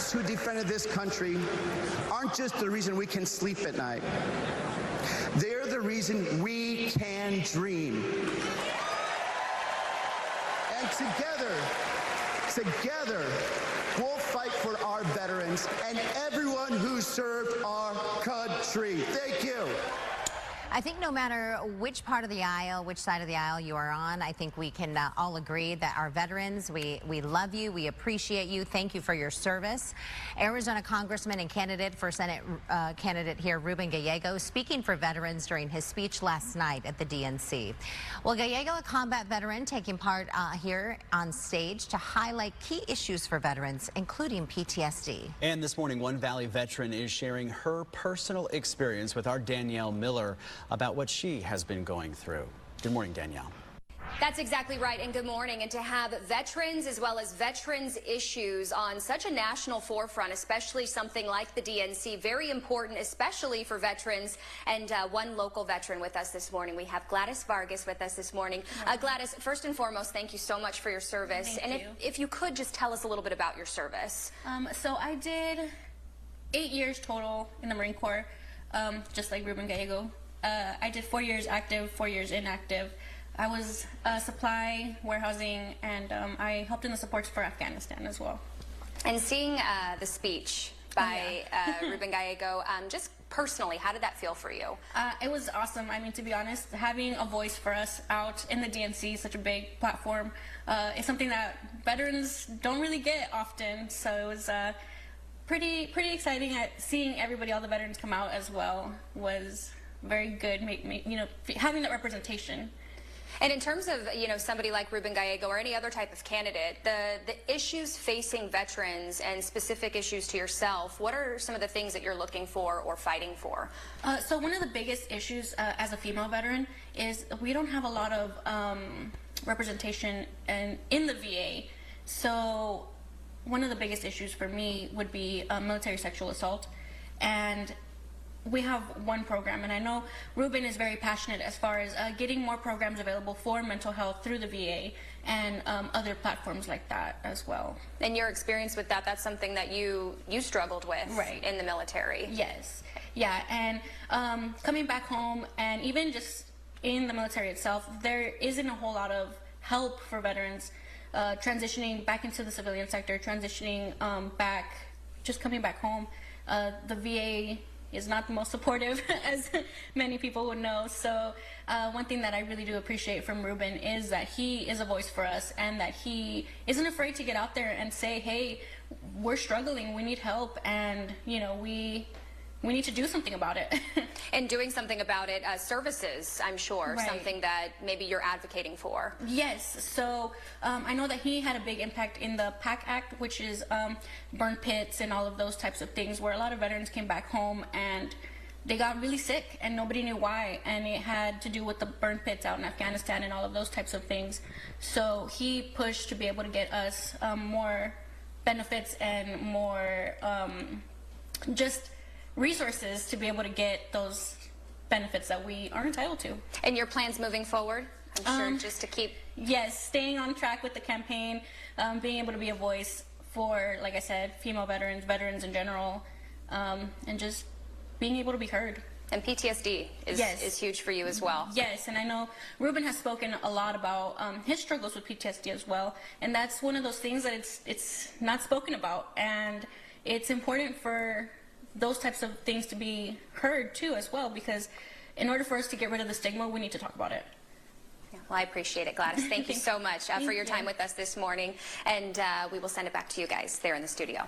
veterans who defended this country aren't just the reason we can sleep at night. They're the reason we can dream. And together, we'll fight for our veterans and everyone who served our country. Thank you. I think no matter which part of the aisle, which side of the aisle you are on, I think we can all agree that our veterans, we love you, we appreciate you. Thank you for your service. Arizona Congressman and candidate for Senate candidate here, Ruben Gallego, speaking for veterans during his speech last night at the DNC. Well, Gallego, a combat veteran, taking part here on stage to highlight key issues for veterans, including PTSD. And this morning, one Valley veteran is sharing her personal experience with our Danielle Miller about what she has been going through. Good morning, Danielle. That's exactly right, and good morning. And to have veterans as well as veterans issues on such a national forefront, especially something like the DNC, very important, especially for veterans. And one local veteran with us this morning. We have Gladys Vargas with us this morning. Gladys, first and foremost, thank you so much for your service. Thank you. If you could just tell us a little bit about your service. So I did 8 years total in the Marine Corps, just like Ruben Gallego. I did 4 years active, 4 years inactive. I was supply, warehousing, and I helped in the supports for Afghanistan as well. And seeing the speech by Ruben Gallego, just personally, how did that feel for you? It was awesome. I mean, to be honest, having a voice for us out in the DNC, such a big platform, is something that veterans don't really get often. So it was pretty exciting. Seeing everybody, all the veterans come out as well, was very good. You know, having that representation. And in terms of, you know, somebody like Ruben Gallego or any other type of candidate, the issues facing veterans and specific issues to yourself, what are some of the things that you're looking for or fighting for? So one of the biggest issues as a female veteran is we don't have a lot of representation in the VA. So one of the biggest issues for me would be military sexual assault. And we have one program, and I know Ruben is very passionate as far as getting more programs available for mental health through the VA and other platforms like that as well. And your experience with that, that's something that you struggled with in the military. Yes. Yeah, and coming back home and even just in the military itself, there isn't a whole lot of help for veterans transitioning back into the civilian sector, transitioning back, just coming back home. The VA is not the most supportive, as many people would know. So one thing that I really do appreciate from Ruben is that he is a voice for us and that he isn't afraid to get out there and say, hey, we're struggling, we need help, and you know, we need to do something about it. And doing something about it, services, I'm sure, something that maybe you're advocating for. Yes, so I know that he had a big impact in the PAC Act, which is burn pits and all of those types of things, where a lot of veterans came back home and they got really sick and nobody knew why, and it had to do with the burn pits out in Afghanistan and all of those types of things. So he pushed to be able to get us more benefits and more just resources to be able to get those benefits that we are entitled to. And your plans moving forward? I'm sure just to keep... Yes, staying on track with the campaign, being able to be a voice for, like I said, female veterans in general, and just being able to be heard. And PTSD is huge for you as well. Yes, and I know Ruben has spoken a lot about his struggles with PTSD as well, and that's one of those things that it's not spoken about, and it's important for those types of things to be heard too as well, because in order for us to get rid of the stigma, we need to talk about it. Yeah, well, I appreciate it, Gladys. Thank you so much for your time with us this morning, and we will send it back to you guys there in the studio.